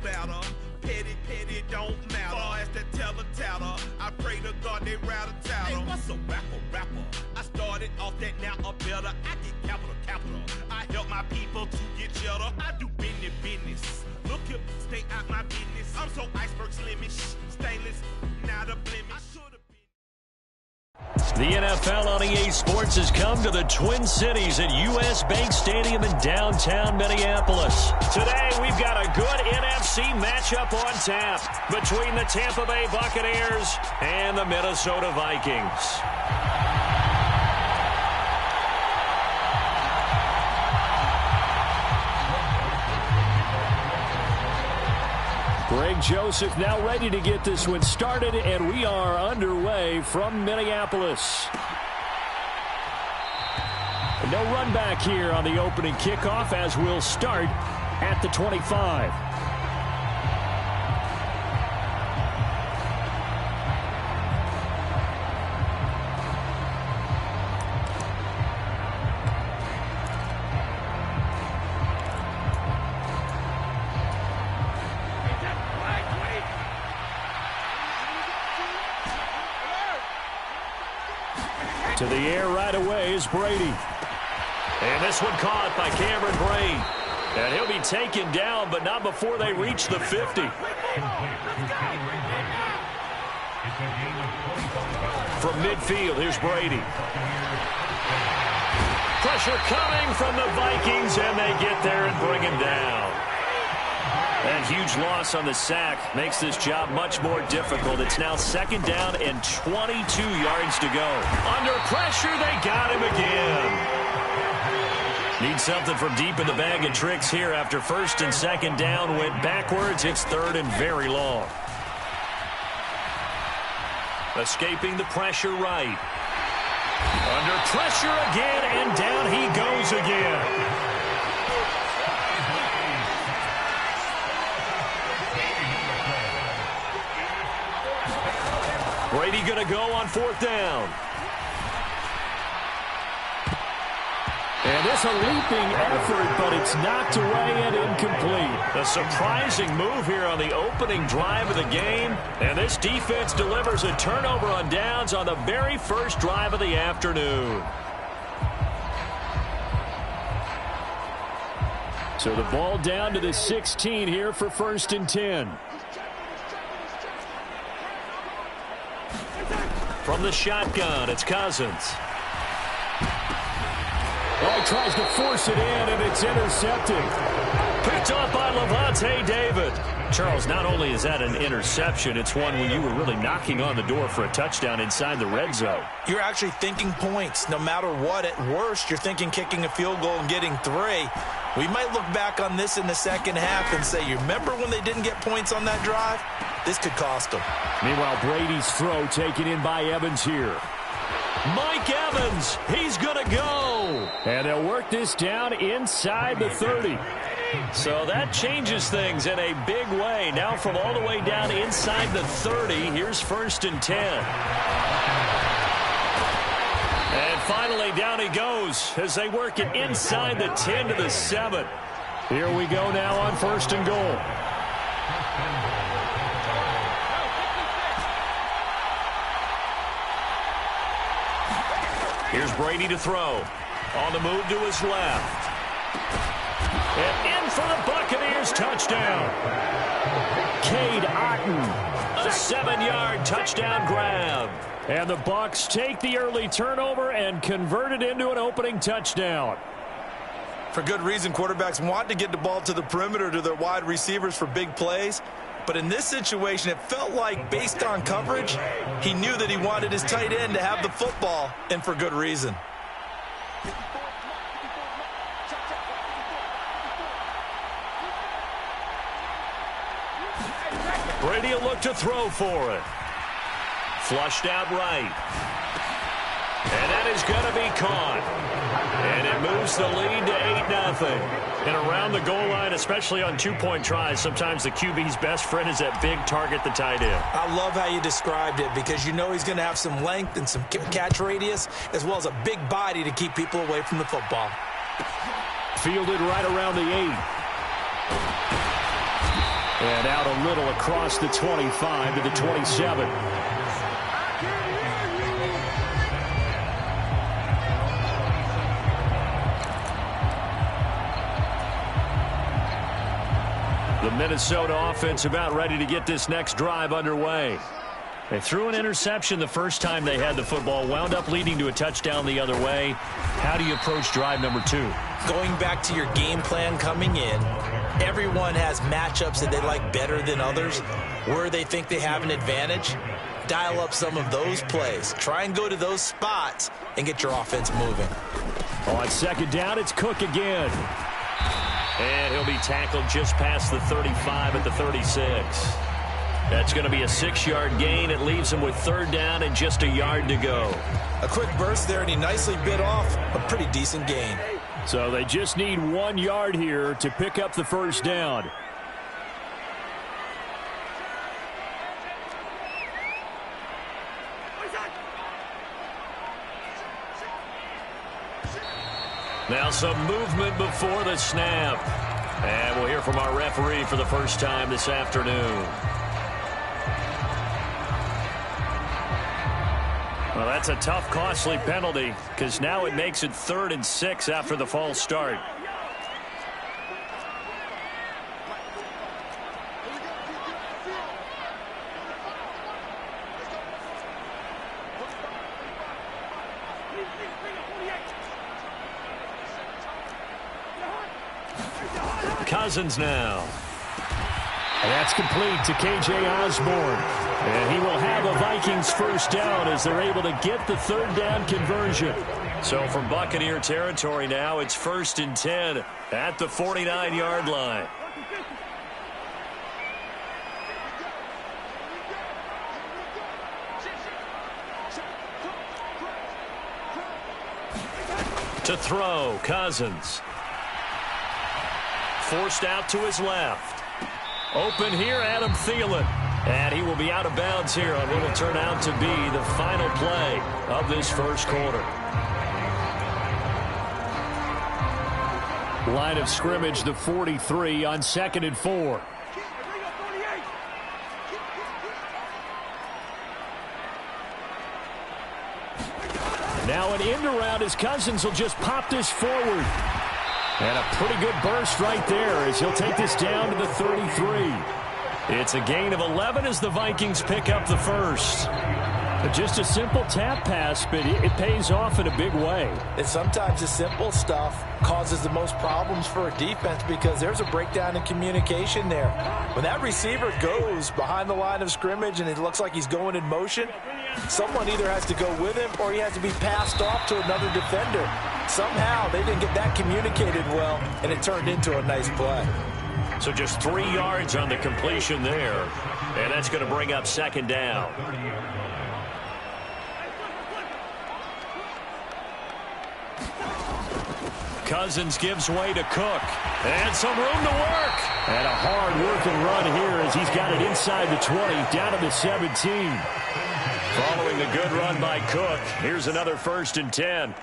About her. Petty don't matter. Far as that teller, I pray to God they rattle tattle. Hey, what's a rapper? I started off that, now a better. I get capital. I help my people to get cheddar. I do business. Look here, stay out my business. I'm so iceberg slimish, stainless, not a blemish. I should have. The NFL on EA Sports has come to the Twin Cities at US Bank Stadium in downtown Minneapolis. Today, we've got a good NFC matchup on tap between the Tampa Bay Buccaneers and the Minnesota Vikings. Greg Joseph now ready to get this one started, and we are underway from Minneapolis. No run back here on the opening kickoff as we'll start at the 25. To the air right away is Brady. And this one caught by Cameron Brate. And he'll be taken down, but not before they reach the 50. From midfield, here's Brady. Pressure coming from the Vikings, and they get there and bring him down. That huge loss on the sack makes this job much more difficult. It's now second down and 22 yards to go. Under pressure, they got him again. Need something from deep in the bag of tricks here after first and second down went backwards. It's third and very long. Escaping the pressure right. Under pressure again, and down he goes again. Brady going to go on fourth down. And this a leaping effort, but it's knocked away and incomplete. A surprising move here on the opening drive of the game. And this defense delivers a turnover on downs on the very first drive of the afternoon. So the ball down to the 16 here for first and 10. From the shotgun, it's Cousins. Oh, he tries to force it in, and it's intercepted. Picked up by Levante David. Charles, not only is that an interception, it's one when you were really knocking on the door for a touchdown inside the red zone. You're actually thinking points. No matter what, at worst, you're thinking kicking a field goal and getting 3. We might look back on this in the second half and say, you remember when they didn't get points on that drive? This could cost them. Meanwhile, Brady's throw taken in by Evans here. Mike Evans, he's going to go. And they'll work this down inside the 30. So that changes things in a big way. Now from all the way down inside the 30, here's first and 10. And finally, down he goes as they work it inside the 10 to the 7. Here we go now on first and goal. Here's Brady to throw. On the move to his left. And in for the Buccaneers touchdown. Cade Otton, a 7-yard touchdown grab. And the Bucs take the early turnover and convert it into an opening touchdown. For good reason, quarterbacks want to get the ball to the perimeter to their wide receivers for big plays. But in this situation, it felt like, based on coverage, he knew that he wanted his tight end to have the football, and for good reason. Brady will look to throw for it. Flushed out right. And that is going to be caught. And it moves the lead to 8-0. And around the goal line, especially on two-point tries, sometimes the QB's best friend is that big target, the tight end. I love how you described it because you know he's going to have some length and some catch radius as well as a big body to keep people away from the football. Fielded right around the 8. And out a little across the 25 to the 27. The Minnesota offense about ready to get this next drive underway. They threw an interception the first time they had the football, wound up leading to a touchdown the other way. How do you approach drive number 2? Going back to your game plan coming in, everyone has matchups that they like better than others, where they think they have an advantage. Dial up some of those plays. Try and go to those spots and get your offense moving. On second down, it's Cook again. And he'll be tackled just past the 35 at the 36. That's going to be a 6-yard gain. It leaves him with third down and just a yard to go. A quick burst there, and he nicely bit off a pretty decent gain. So they just need 1 yard here to pick up the first down. Now some movement before the snap. And we'll hear from our referee for the first time this afternoon. Well, that's a tough, costly penalty because now it makes it 3rd and 6 after the false start. Cousins now. And that's complete to K.J. Osborne. And he will have a Vikings first down as they're able to get the third down conversion. So from Buccaneer territory now, it's 1st and 10 at the 49-yard line. To throw, Cousins. Forced out to his left. Open here, Adam Thielen. And he will be out of bounds here on what will turn out to be the final play of this first quarter. Line of scrimmage, the 43 on 2nd and 4. Now an end around as Cousins will just pop this forward. And a pretty good burst right there as he'll take this down to the 33. It's a gain of 11 as the Vikings pick up the first. Just a simple tap pass, but it pays off in a big way. And sometimes the simple stuff causes the most problems for a defense because there's a breakdown in communication there. When that receiver goes behind the line of scrimmage and it looks like he's going in motion, someone either has to go with him or he has to be passed off to another defender. Somehow they didn't get that communicated well, and it turned into a nice play. So just 3 yards on the completion there, and that's going to bring up 2nd down. Cousins gives way to Cook. And some room to work. And a hard-working run here as he's got it inside the 20, down to the 17. Following a good run by Cook, here's another 1st and 10.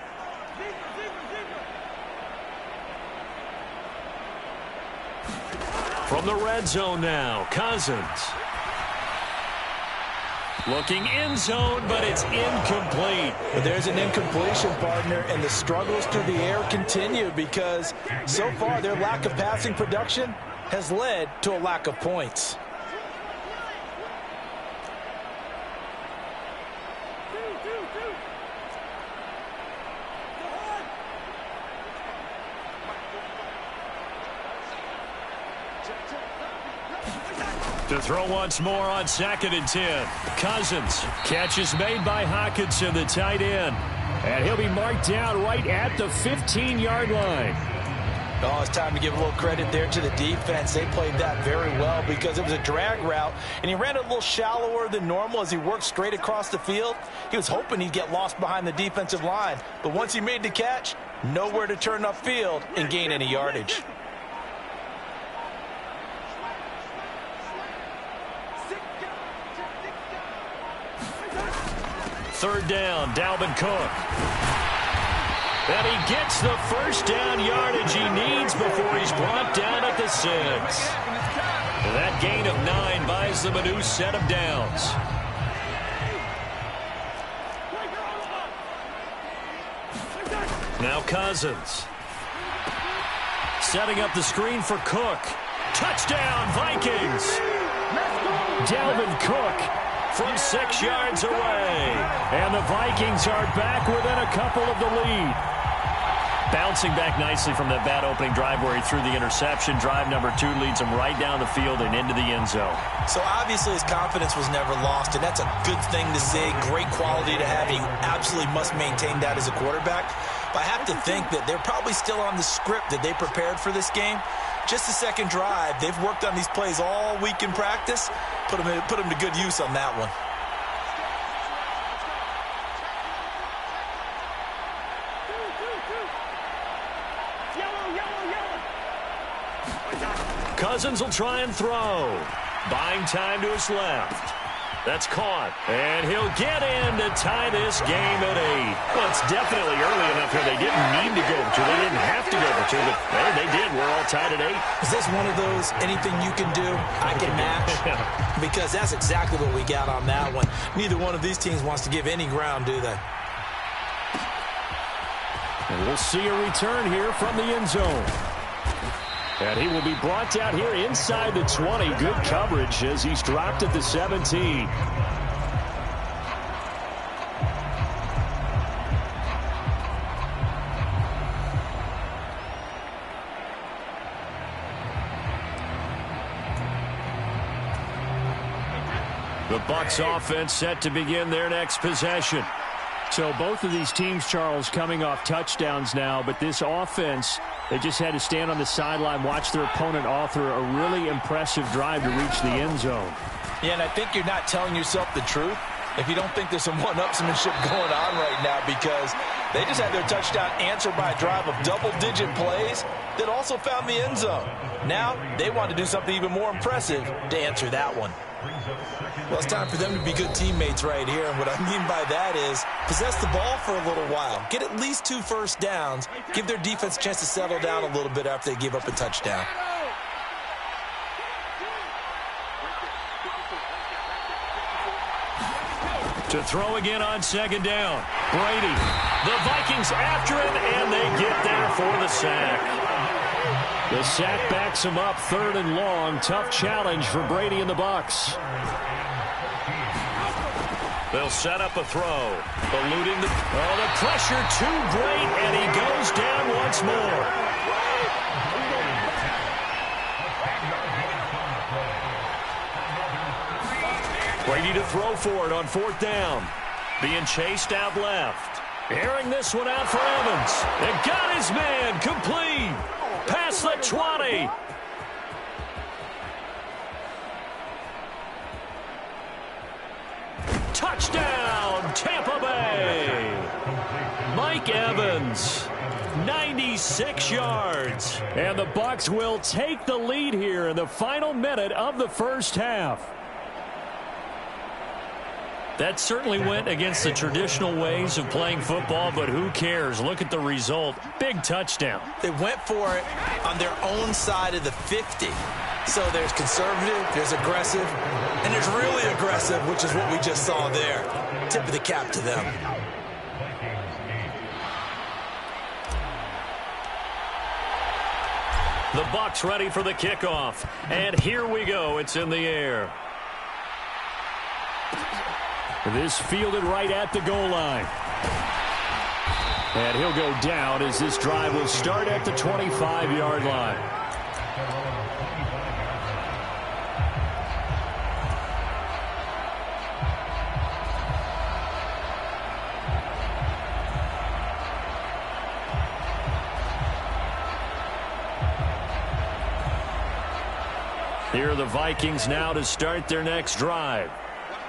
From the red zone now, Cousins. Looking end zone, but it's incomplete. But there's an incompletion, partner, and the struggles through the air continue because so far their lack of passing production has led to a lack of points. To throw once more on 2nd and 10. Cousins. Catch is made by Hockenson, the tight end. And he'll be marked down right at the 15-yard line. Oh, it's time to give a little credit there to the defense. They played that very well because it was a drag route, and he ran it a little shallower than normal as he worked straight across the field. He was hoping he'd get lost behind the defensive line, but once he made the catch, nowhere to turn upfield and gain any yardage. Third down, Dalvin Cook. And he gets the first down yardage he needs before he's brought down at the 6. That gain of 9 buys them a new set of downs. Now Cousins. Setting up the screen for Cook. Touchdown, Vikings! Dalvin Cook from 6 yards away. And the Vikings are back within a couple of the lead. Bouncing back nicely from that bad opening drive where he threw the interception. Drive number 2 leads him right down the field and into the end zone. So obviously his confidence was never lost, and that's a good thing to see. Great quality to have. You absolutely must maintain that as a quarterback. But I have to think that they're probably still on the script that they prepared for this game. Just the second drive. They've worked on these plays all week in practice. Put them to good use on that one. Cousins will try and throw. Buying time to his left. That's caught. And he'll get in to tie this game at 8. Well, it's definitely early enough here. They didn't need to go over 2. They didn't have to go over 2, but they did. We're all tied at 8. Is this one of those anything you can do, I can match? Because that's exactly what we got on that one. Neither one of these teams wants to give any ground, do they? And we'll see a return here from the end zone. And he will be brought down here inside the 20. Good coverage as he's dropped at the 17. The Bucs offense set to begin their next possession. So both of these teams, Charles, coming off touchdowns now, but this offense, they just had to stand on the sideline, watch their opponent author a really impressive drive to reach the end zone. Yeah, and I think you're not telling yourself the truth if you don't think there's some one-upsmanship going on right now, because they just had their touchdown answered by a drive of double-digit plays that also found the end zone. Now they want to do something even more impressive to answer that one. Well, it's time for them to be good teammates right here, and what I mean by that is possess the ball for a little while, get at least 2 first downs, give their defense a chance to settle down a little bit after they give up a touchdown. To throw again on second down. Brady. The Vikings after him, and they get there for the sack. The sack backs him up, 3rd and long. Tough challenge for Brady and the Bucs. They'll set up a throw. Eluding the pressure too great, and he goes down once more. Brady to throw for it on 4th down. Being chased out left. Airing this one out for Evans. And got his man complete. Past the 20. Touchdown, Tampa Bay. Mike Evans, 96 yards. And the Bucs will take the lead here in the final minute of the first half. That certainly went against the traditional ways of playing football, but who cares? Look at the result. Big touchdown. They went for it on their own side of the 50. So there's conservative, there's aggressive, and there's really aggressive, which is what we just saw there. Tip of the cap to them. The Bucs ready for the kickoff. And here we go. It's in the air. This fielded right at the goal line. And he'll go down as this drive will start at the 25-yard line. Here are the Vikings now to start their next drive.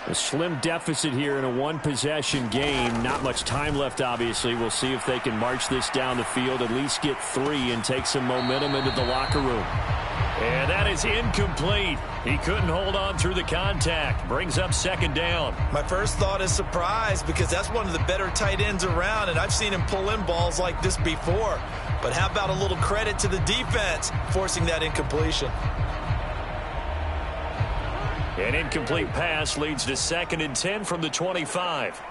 A slim deficit here in a one-possession game. Not much time left, obviously. We'll see if they can march this down the field, at least get 3 and take some momentum into the locker room. And that is incomplete. He couldn't hold on through the contact. Brings up second down. My first thought is surprise, because that's one of the better tight ends around, and I've seen him pull in balls like this before. But how about a little credit to the defense forcing that incompletion? An incomplete pass leads to 2nd and 10 from the 25.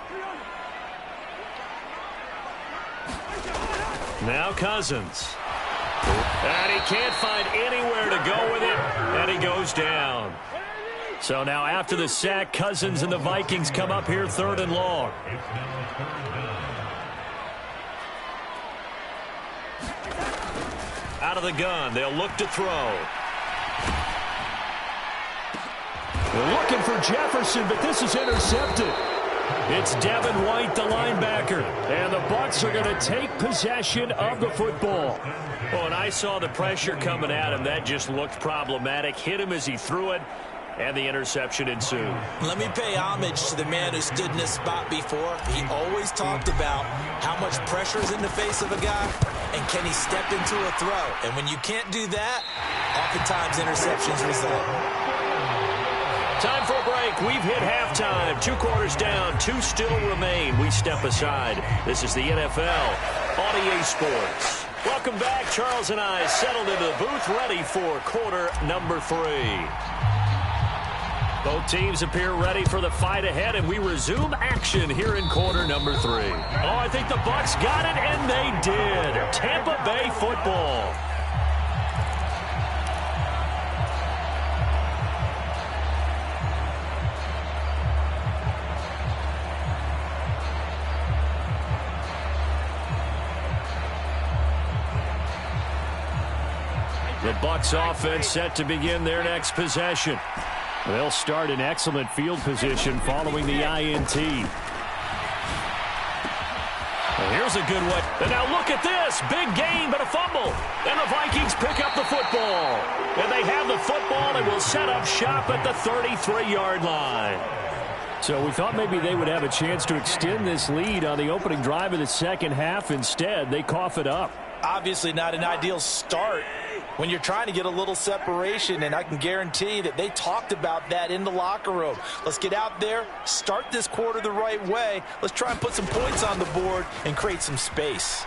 Now Cousins. And he can't find anywhere to go with it, and he goes down. So now after the sack, Cousins and the Vikings come up here 3rd and long. Out of the gun, they'll look to throw. They're looking for Jefferson, but this is intercepted. It's Devin White, the linebacker, and the Bucs are going to take possession of the football. Oh, and I saw the pressure coming at him. That just looked problematic. Hit him as he threw it, and the interception ensued. Let me pay homage to the man who stood in this spot before. He always talked about how much pressure is in the face of a guy, and can he step into a throw. And when you can't do that, oftentimes interceptions result. Time for a break. We've hit halftime. 2 quarters down. 2 still remain. We step aside. This is the NFL on EA Sports. Welcome back. Charles and I settled into the booth, ready for quarter number 3. Both teams appear ready for the fight ahead, and we resume action here in quarter number 3. Oh, I think the Bucs got it, and they did. Tampa Bay football. The Bucs offense set to begin their next possession. They'll start in excellent field position following the INT. And here's a good one. And now look at this. Big gain, but a fumble. And the Vikings pick up the football. And they have the football and will set up shop at the 33-yard line. So we thought maybe they would have a chance to extend this lead on the opening drive of the second half. Instead, they cough it up. Obviously not an ideal start when you're trying to get a little separation, and I can guarantee that they talked about that in the locker room. Let's get out there, start this quarter the right way. Let's try and put some points on the board and create some space.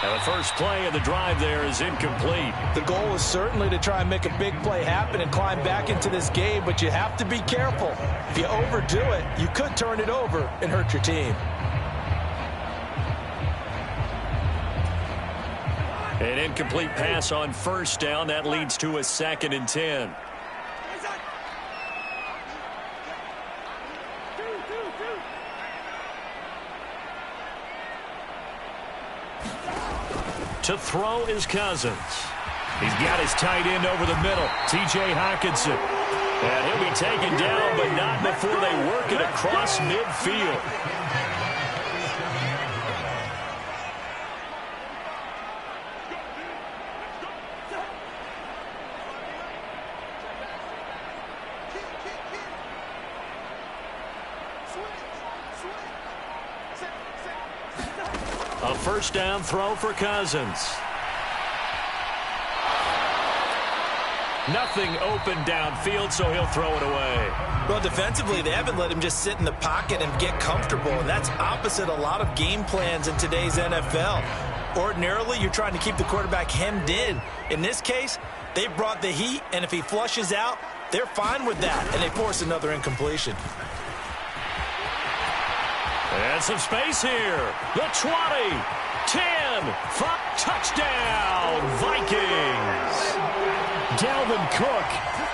And the first play of the drive there is incomplete. The goal is certainly to try and make a big play happen and climb back into this game, but you have to be careful. If you overdo it, you could turn it over and hurt your team. An incomplete pass on first down. That leads to a 2nd and 10. To throw is Cousins. He's got his tight end over the middle, T.J. Hockenson. And he'll be taken down, but not before they work it across midfield. A first down throw for Cousins. Nothing open downfield, so he'll throw it away. Well, defensively, they haven't let him just sit in the pocket and get comfortable, and that's opposite a lot of game plans in today's NFL. Ordinarily, you're trying to keep the quarterback hemmed in. In this case, they brought the heat, and if he flushes out, they're fine with that, and they force another incompletion. And some space here. The 20, 10, 5, touchdown, Vikings. Dalvin Cook,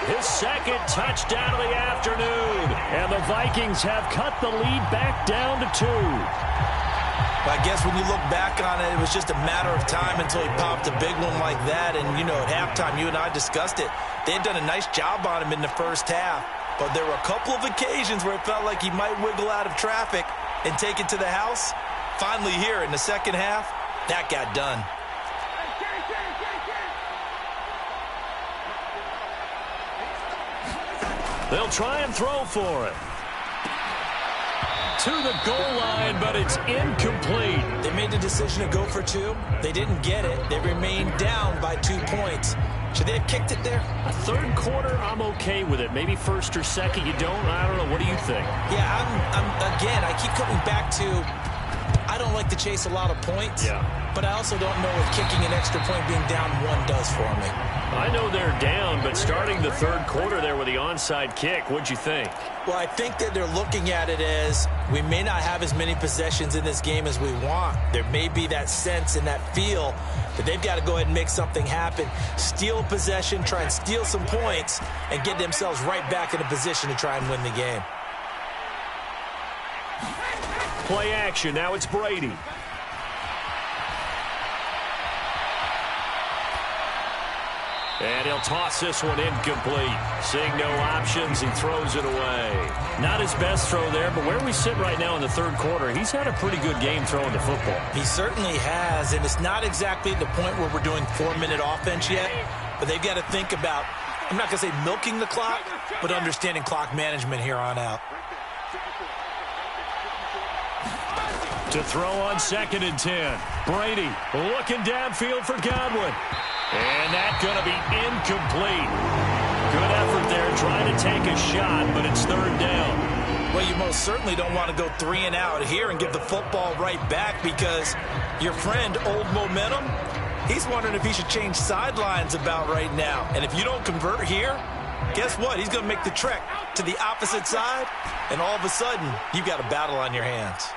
His 2nd touchdown of the afternoon. and the Vikings have cut the lead back down to 2. I guess when you look back on it, it was just a matter of time until he popped a big one like that. And, you know, at halftime, you and I discussed it. They had done a nice job on him in the first half. But there were a couple of occasions where it felt like he might wiggle out of traffic and take it to the house. Finally here in the second half, that got done. They'll try and throw for it. To the goal line, but it's incomplete. They made the decision to go for 2. They didn't get it. They remained down by 2 points. Should they have kicked it there? A third quarter, I'm okay with it. Maybe first or second, you don't. I don't know. What do you think? Yeah, again, I keep coming back to I don't like to chase a lot of points. Yeah. But I also don't know if kicking an extra point being down 1 does for me. I know they're down, but starting the third quarter there with the onside kick, what'd you think? Well, I think that they're looking at it as we may not have as many possessions in this game as we want. There may be that sense and that feel that they've got to go ahead and make something happen, steal possession, try and steal some points, and get themselves right back in a position to try and win the game. Play action. Now it's Brady. And he'll toss this one incomplete. Seeing no options, he throws it away. Not his best throw there, but where we sit right now in the third quarter, he's had a pretty good game throwing the football. He certainly has, and it's not exactly the point where we're doing 4-minute offense yet, but they've got to think about, I'm not going to say milking the clock, but understanding clock management here on out. To throw on 2nd and 10. Brady looking downfield for Godwin. And that's going to be incomplete. Good effort there trying to take a shot, but it's 3rd down. Well, you most certainly don't want to go 3 and out here and give the football right back because your friend, Old Momentum, he's wondering if he should change sidelines about right now. And if you don't convert here, guess what? He's going to make the trek to the opposite side, and all of a sudden, you've got a battle on your hands.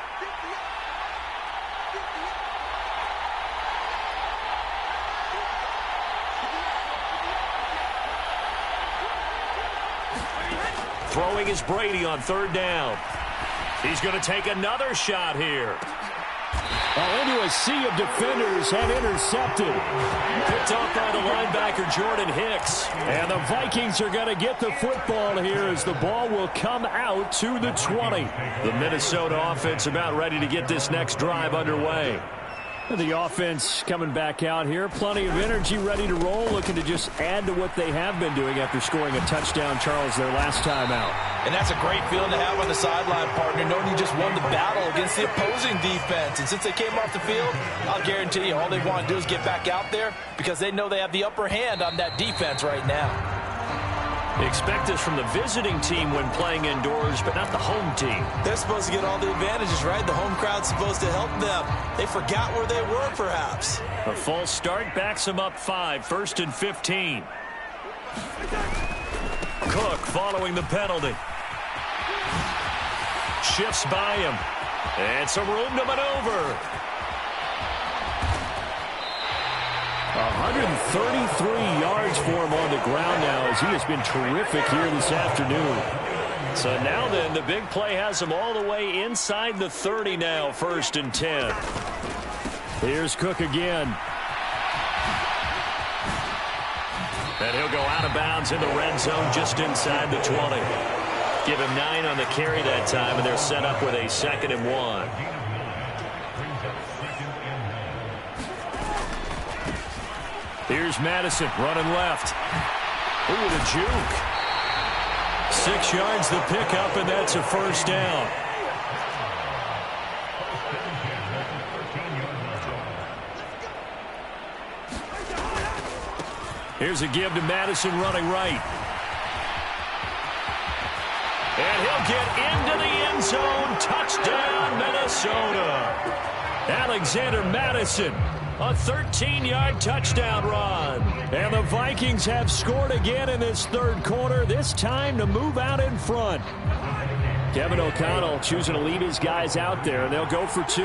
Throwing is Brady on 3rd down. He's going to take another shot here. Into a sea of defenders and intercepted. Picked off by the linebacker, Jordan Hicks. And the Vikings are going to get the football here as the ball will come out to the 20. The Minnesota offense about ready to get this next drive underway. The offense coming back out here. Plenty of energy, ready to roll, looking to just add to what they have been doing after scoring a touchdown, Charles, their last time out. And that's a great feeling to have on the sideline, partner, knowing you just won the battle against the opposing defense. And since they came off the field, I'll guarantee you all they want to do is get back out there because they know they have the upper hand on that defense right now. Expect this from the visiting team when playing indoors, but not the home team. They're supposed to get all the advantages, right? The home crowd's supposed to help them. They forgot where they were, perhaps. A false start backs them up 5, 1st and 15. Cook following the penalty. Shifts by him. And some room to maneuver. 133 yards for him on the ground now as he has been terrific here this afternoon. So now then, the big play has him all the way inside the 30 now, 1st and 10. Here's Cook again. And he'll go out of bounds in the red zone just inside the 20. Give him 9 on the carry that time, and they're set up with a 2nd and 1. Here's Madison running left. Ooh, the juke. 6 yards the pickup, and that's a 1st down. Here's a give to Madison running right. And he'll get into the end zone. Touchdown, Minnesota. Alexander Madison. A 13-yard touchdown run. And the Vikings have scored again in this 3rd quarter, this time to move out in front. Kevin O'Connell choosing to lead his guys out there, and they'll go for 2.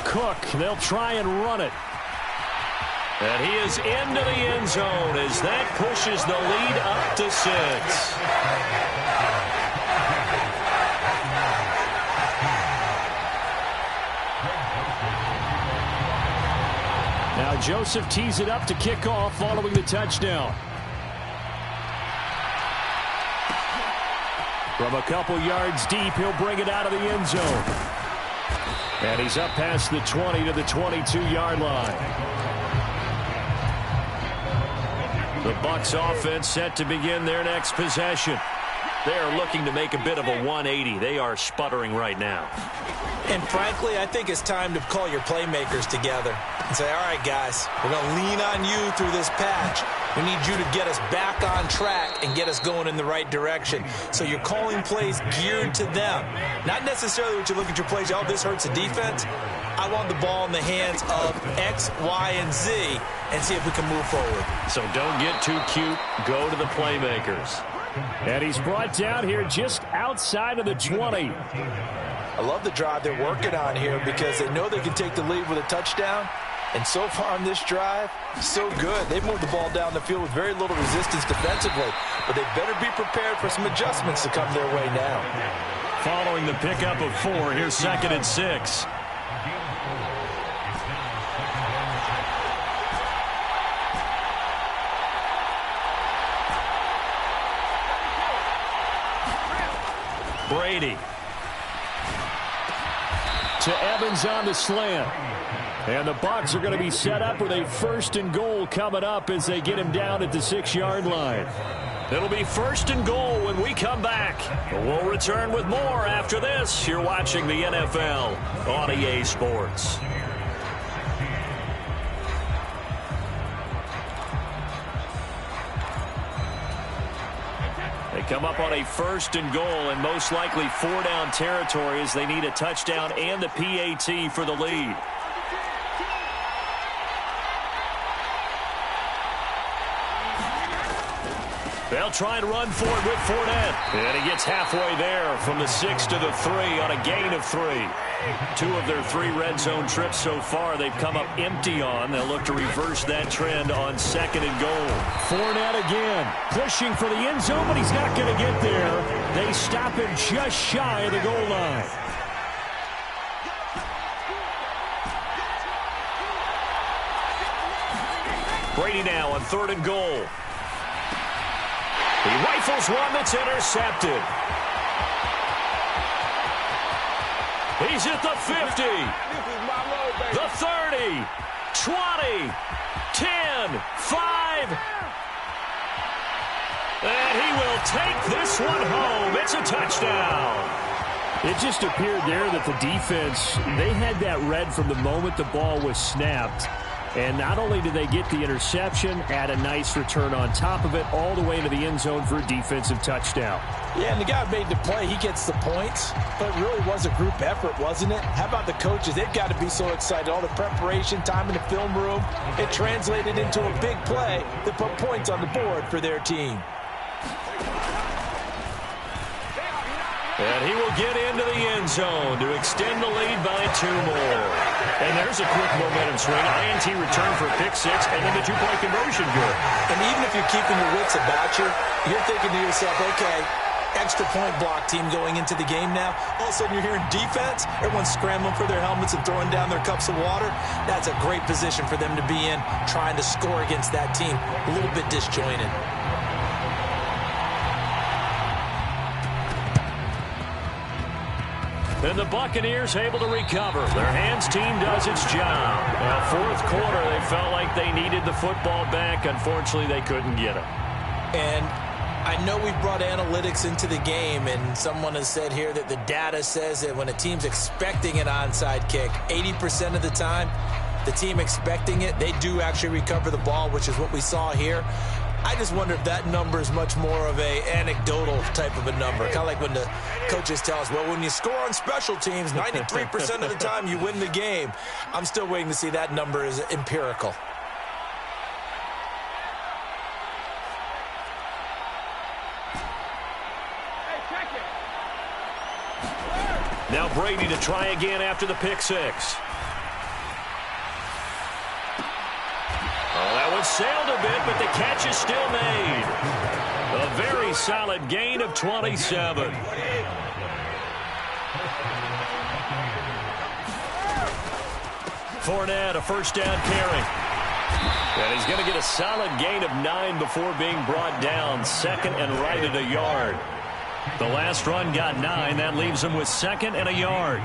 Cook, they'll try and run it. And he is into the end zone as that pushes the lead up to 6. Now Joseph tees it up to kick off following the touchdown. From a couple yards deep, he'll bring it out of the end zone. And he's up past the 20 to the 22-yard line. The Bucs offense set to begin their next possession. They are looking to make a bit of a 180. They are sputtering right now. And frankly, I think it's time to call your playmakers together and say, all right, guys, we're going to lean on you through this patch. We need you to get us back on track and get us going in the right direction. So you're calling plays geared to them. Not necessarily what you look at your plays, oh, this hurts the defense. I want the ball in the hands of X, Y, and Z and see if we can move forward. So don't get too cute. Go to the playmakers. And he's brought down here just outside of the 20. I love the drive they're working on here because they know they can take the lead with a touchdown. And so far on this drive, so good. They've moved the ball down the field with very little resistance defensively. But they better be prepared for some adjustments to come their way now. Following the pickup of 4, here's 2nd and 6. Brady. To Evans on the slant. And the Bucs are going to be set up with a 1st and goal coming up as they get him down at the 6-yard line. It'll be 1st and goal when we come back. We'll return with more after this. You're watching the NFL on EA Sports. They come up on a 1st and goal and most likely 4-down territory as they need a touchdown and the PAT for the lead. They'll try and run for it with Fournette. And he gets halfway there from the 6 to the 3 on a gain of 3. 2 of their 3 red zone trips so far they've come up empty on. They'll look to reverse that trend on 2nd and goal. Fournette again, pushing for the end zone, but he's not going to get there. They stop him just shy of the goal line. Brady now on 3rd and goal. He rifles one that's intercepted. He's at the 50, the 30, 20, 10, 5. And he will take this one home. It's a touchdown. It just appeared there that the defense, they had that read from the moment the ball was snapped. And not only did they get the interception, add a nice return on top of it, all the way into the end zone for a defensive touchdown. Yeah, and the guy made the play. He gets the points, but it really was a group effort, wasn't it? How about the coaches? They've got to be so excited. All the preparation, time in the film room, it translated into a big play that put points on the board for their team. And he will get into the end zone to extend the lead by 2 more. And there's a quick momentum swing. INT return for a pick 6, and then the 2-point conversion good. And even if you're keeping your wits about you, you're thinking to yourself, okay, extra point block team going into the game now. All of a sudden you're hearing defense. Everyone's scrambling for their helmets and throwing down their cups of water. That's a great position for them to be in, trying to score against that team. A little bit disjointed. And the Buccaneers able to recover. Their hands team does its job. Now, 4th quarter, they felt like they needed the football back. Unfortunately, they couldn't get it. And I know we've brought analytics into the game, and someone has said here that the data says that when a team's expecting an onside kick, 80% of the time, the team expecting it, they do actually recover the ball, which is what we saw here. I just wonder if that number is much more of a anecdotal type of a number. Kind of like when the coaches tell us, well, when you score on special teams, 93% of the time you win the game. I'm still waiting to see that number is empirical. Now Brady to try again after the pick 6. Sailed a bit, but the catch is still made. A very solid gain of 27. Fournette, a 1st down carry. And he's going to get a solid gain of 9 before being brought down. 2nd and right at a yard. The last run got 9. That leaves him with 2nd and a yard.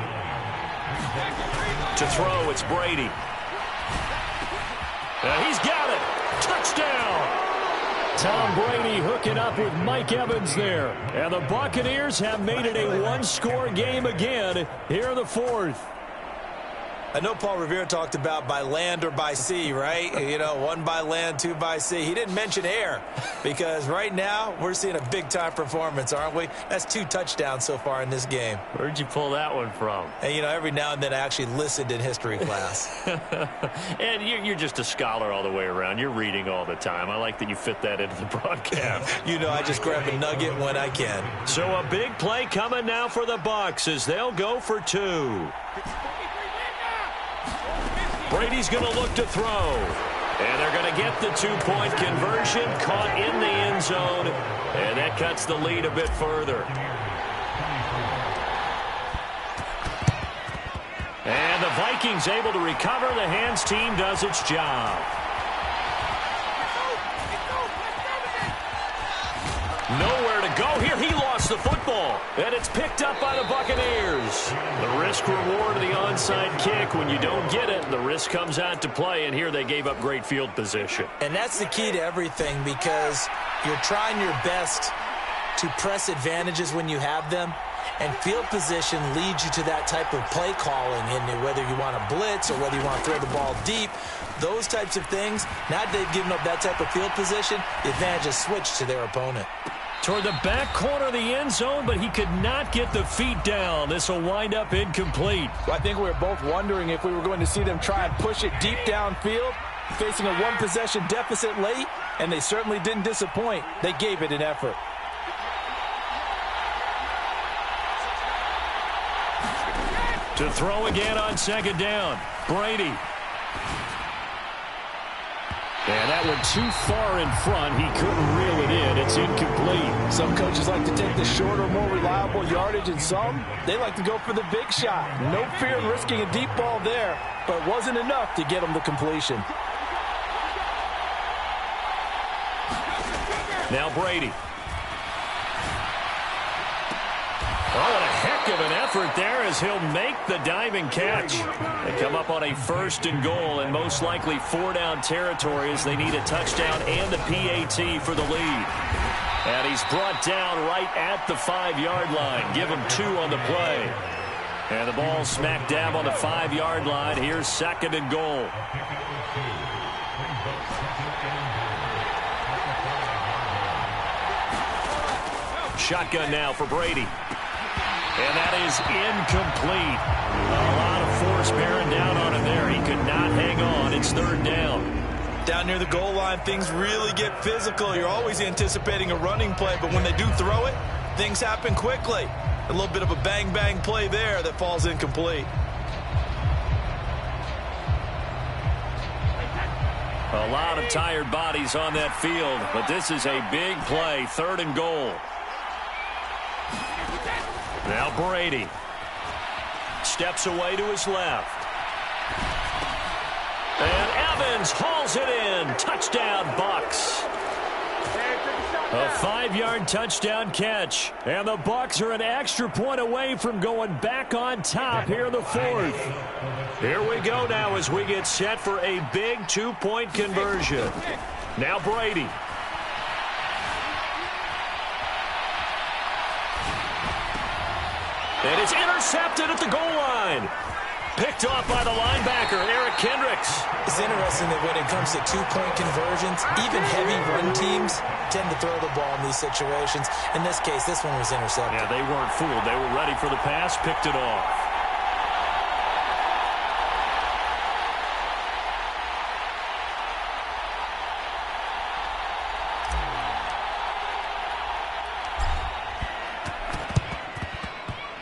To throw, it's Brady. And he's got it. Touchdown. Tom Brady hooking up with Mike Evans there. And the Buccaneers have made it a one-score game again here in the fourth. I know Paul Revere talked about by land or by sea, right? You know, one by land, two by sea. He didn't mention air because right now we're seeing a big-time performance, aren't we? That's 2 touchdowns so far in this game. Where'd you pull that one from? And, you know, every now and then I actually listened in history class. And you're just a scholar all the way around. You're reading all the time. I like that you fit that into the broadcast. You know, I just grab a nugget when I can. So a big play coming now for the Bucs as they'll go for 2. Brady's going to look to throw. And they're going to get the 2-point conversion, caught in the end zone. And that cuts the lead a bit further. And the Vikings able to recover. The hands team does its job. Nowhere to go here. He lost the football. And it's picked up by the Buccaneers. The risk reward of the onside kick. When you don't get it, the risk comes out to play. And here they gave up great field position. And that's the key to everything because you're trying your best to press advantages when you have them. And field position leads you to that type of play calling, and whether you want to blitz or whether you want to throw the ball deep, those types of things. Now that they've given up that type of field position, the advantage is switched to their opponent. Toward the back corner of the end zone, but he could not get the feet down. This will wind up incomplete. Well, I think we were both wondering if we were going to see them try and push it deep downfield, facing a one-possession deficit late, and they certainly didn't disappoint. They gave it an effort. To throw again on second down. Brady. And that one too far in front. He couldn't reel it in. It's incomplete. Some coaches like to take the shorter, more reliable yardage, and some, they like to go for the big shot. No fear in risking a deep ball there, but it wasn't enough to get them the completion. Now Brady. Oh, what a heck of an effort there as he'll make the diving catch. They come up on a 1st and goal and most likely 4-down territory as they need a touchdown and a PAT for the lead. And he's brought down right at the 5-yard line. Give him 2 on the play. And the ball smack dab on the 5-yard line. Here's 2nd and goal. Shotgun now for Brady. And that is incomplete. A lot of force bearing down on him there. He could not hang on. It's 3rd down. Down near the goal line, things really get physical. You're always anticipating a running play, but when they do throw it, things happen quickly. A little bit of a bang-bang play there that falls incomplete. A lot of tired bodies on that field, but this is a big play. 3rd and goal. Now Brady steps away to his left. And Evans hauls it in. Touchdown, Bucs. A 5-yard touchdown catch. And the Bucs are an extra point away from going back on top here in the 4th. Here we go now as we get set for a big 2-point conversion. Now Brady. And it's intercepted at the goal line. Picked off by the linebacker, Eric Kendricks. It's interesting that when it comes to 2-point conversions, even heavy run teams tend to throw the ball in these situations. In this case, this one was intercepted. Yeah, they weren't fooled. They were ready for the pass, picked it off.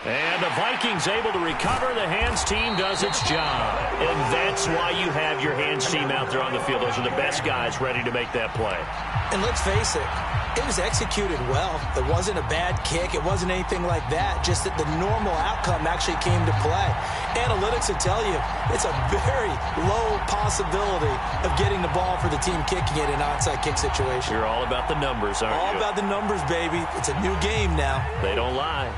And the Vikings able to recover. The hands team does its job. And that's why you have your hands team out there on the field. Those are the best guys ready to make that play. And let's face it, it was executed well. It wasn't a bad kick. It wasn't anything like that. Just that the normal outcome actually came to play. Analytics will tell you it's a very low possibility of getting the ball for the team kicking it in an onside kick situation. You're all about the numbers, aren't you? All about the numbers, baby. It's a new game now. They don't lie.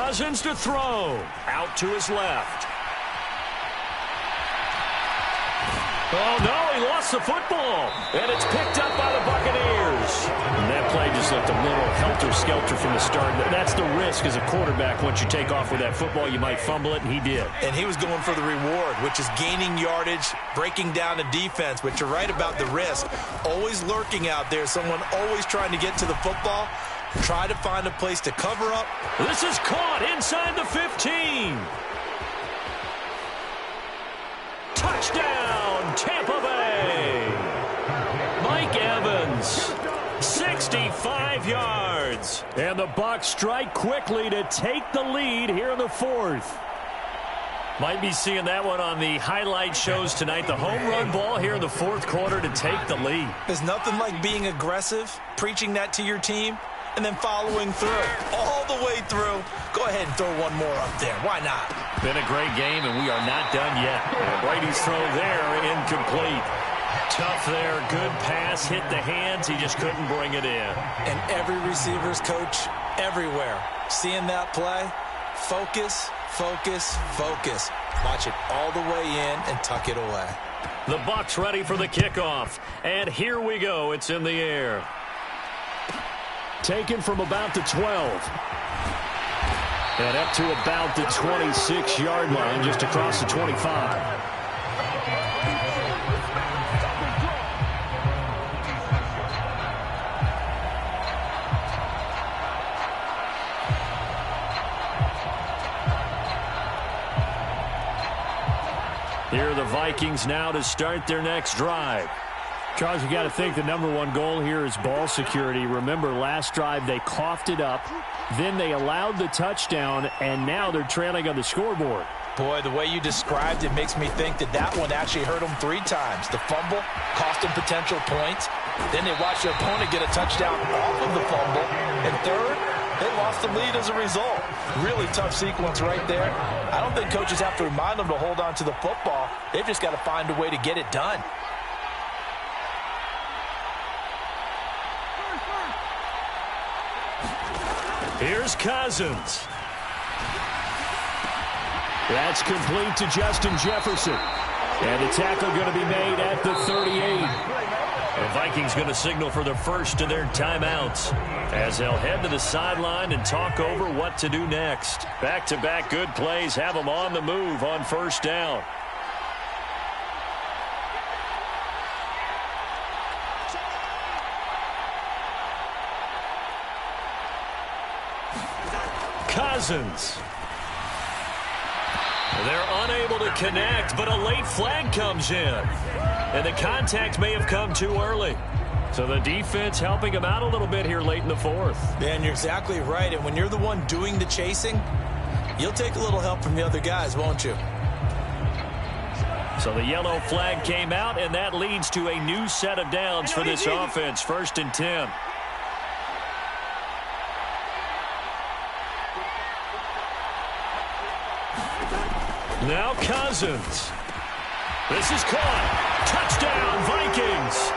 Cousins to throw. Out to his left. Oh, no, he lost the football. And it's picked up by the Buccaneers. And that play just looked a little helter-skelter from the start. That's the risk as a quarterback. Once you take off with that football, you might fumble it, and he did. And he was going for the reward, which is gaining yardage, breaking down a defense. But you're right about the risk. Always lurking out there, someone always trying to get to the football. Try to find a place to cover up. This is caught inside the 15. Touchdown, Tampa Bay. Mike Evans, 65 yards. And the Bucs strike quickly to take the lead here in the fourth. Might be seeing that one on the highlight shows tonight. The home run ball here in the fourth quarter to take the lead. There's nothing like being aggressive, preaching that to your team, and then following through, all the way through. Go ahead and throw one more up there. Why not? Been a great game, and we are not done yet. Brady's throw there, incomplete. Tough there, good pass, hit the hands. He just couldn't bring it in. And every receiver's coach everywhere, seeing that play, focus, focus, focus. Watch it all the way in and tuck it away. The Bucs ready for the kickoff. And here we go. It's in the air. Taken from about the 12. And up to about the 26-yard line, just across the 25. Here are the Vikings now to start their next drive. Charles, you got to think the number one goal here is ball security. Remember, last drive they coughed it up, then they allowed the touchdown, and now they're trailing on the scoreboard. Boy, the way you described it makes me think that one actually hurt them 3 times. The fumble cost them potential points. Then they watched their opponent get a touchdown off of the fumble. And third, they lost the lead as a result. Really tough sequence right there. I don't think coaches have to remind them to hold on to the football. They've just got to find a way to get it done. Here's Cousins. That's complete to Justin Jefferson. And the tackle going to be made at the 38. The Vikings going to signal for the first of their timeouts as they'll head to the sideline and talk over what to do next. Back-to-back good plays have them on the move on first down. Cousins. They're unable to connect, but a late flag comes in. And the contact may have come too early. So the defense helping him out a little bit here late in the fourth. Man, you're exactly right. And when you're the one doing the chasing, you'll take a little help from the other guys, won't you? So the yellow flag came out, and that leads to a new set of downs for this offense. 1st and 10. Now Cousins. This is caught. Touchdown, Vikings.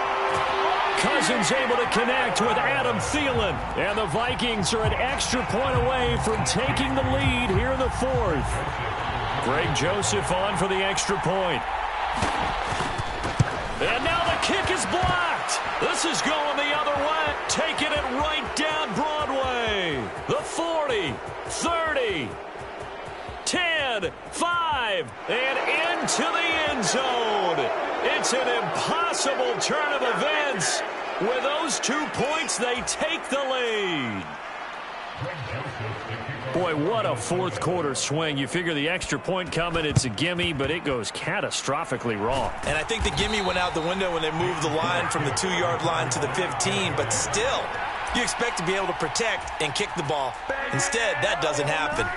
Cousins able to connect with Adam Thielen. And the Vikings are an extra point away from taking the lead here in the fourth. Greg Joseph on for the extra point. And now the kick is blocked. This is going the other way. Taking it right down Broadway. The 40, 30. 10, 5, and into the end zone. It's an impossible turn of events. With those 2 points, they take the lead. Boy, what a fourth quarter swing. You figure the extra point coming, it's a gimme, but it goes catastrophically wrong. And I think the gimme went out the window when they moved the line from the 2-yard line to the 15, but still, you expect to be able to protect and kick the ball. Instead, that doesn't happen.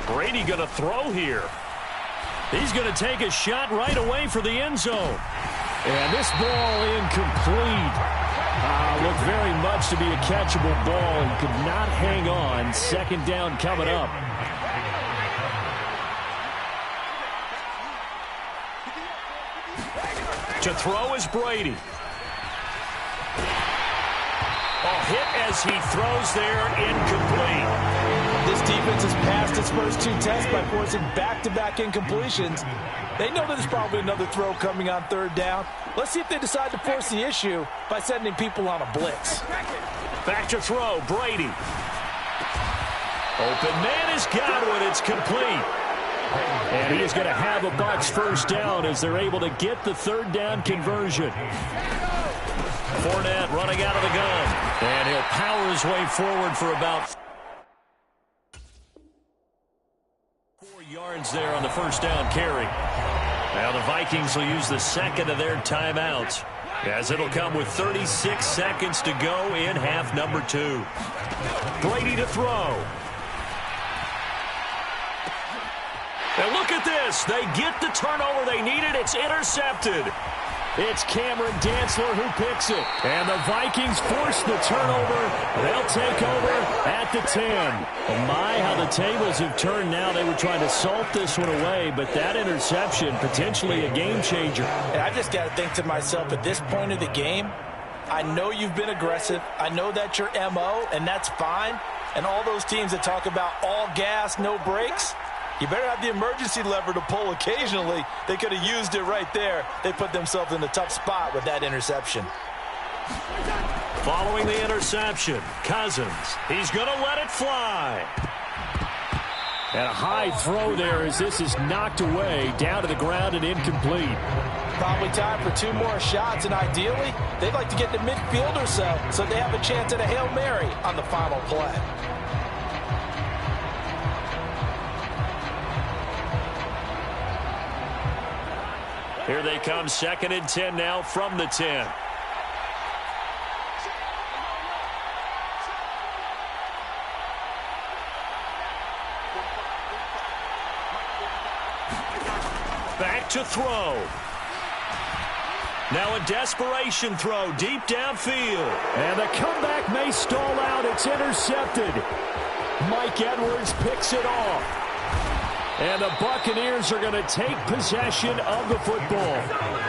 Brady going to throw here. He's going to take a shot right away for the end zone. And this ball incomplete. Looked very much to be a catchable ball. He could not hang on. 2nd down coming up. To throw is Brady. A hit as he throws there, incomplete. This defense has passed its first 2 tests by forcing back-to-back incompletions. They know that there's probably another throw coming on 3rd down. Let's see if they decide to force the issue by sending people on a blitz. Back to throw, Brady. Open man has got one. It's complete. And he is going to have a Bucs first down as they're able to get the 3rd down conversion. Fournette running out of the gun. And he'll power his way forward for about 4 yards there on the first down carry. Now the Vikings will use the second of their timeouts, as it'll come with 36 seconds to go in half number 2. Brady to throw. And look at this. They get the turnover they needed. It's intercepted. It's Cameron Dantzler who picks it. And the Vikings force the turnover. They'll take over at the 10. Oh my, how the tables have turned now. They were trying to salt this one away, but that interception, potentially a game changer. And I just got to think to myself, at this point of the game, I know you've been aggressive. I know that's your MO, and that's fine. And all those teams that talk about all gas, no brakes, you better have the emergency lever to pull occasionally. They could have used it right there. They put themselves in a tough spot with that interception. Following the interception, Cousins. He's going to let it fly. And a high throw there as this is knocked away, down to the ground and incomplete. Probably time for 2 more shots, and ideally, they'd like to get to midfield or so they have a chance at a Hail Mary on the final play. Here they come, 2nd and 10 now from the 10. Back to throw. Now a desperation throw deep downfield. And the comeback may stall out. It's intercepted. Mike Edwards picks it off. And the Buccaneers are going to take possession of the football.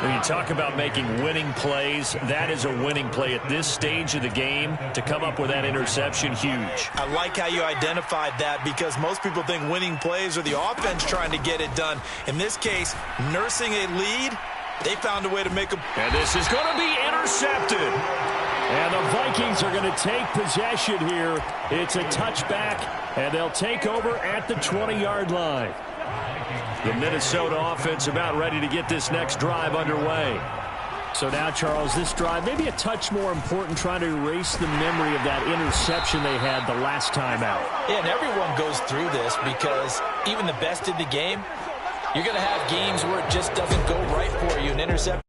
When you talk about making winning plays, that is a winning play at this stage of the game. To come up with that interception, huge. I like how you identified that, because most people think winning plays are the offense trying to get it done. In this case, nursing a lead, they found a way to make them. And this is going to be intercepted. And the Vikings are going to take possession here. It's a touchback, and they'll take over at the 20-yard line. The Minnesota offense about ready to get this next drive underway. So now, Charles, this drive maybe a touch more important, trying to erase the memory of that interception they had the last time out. Yeah, and everyone goes through this, because even the best in the game, you're going to have games where it just doesn't go right for you. An interception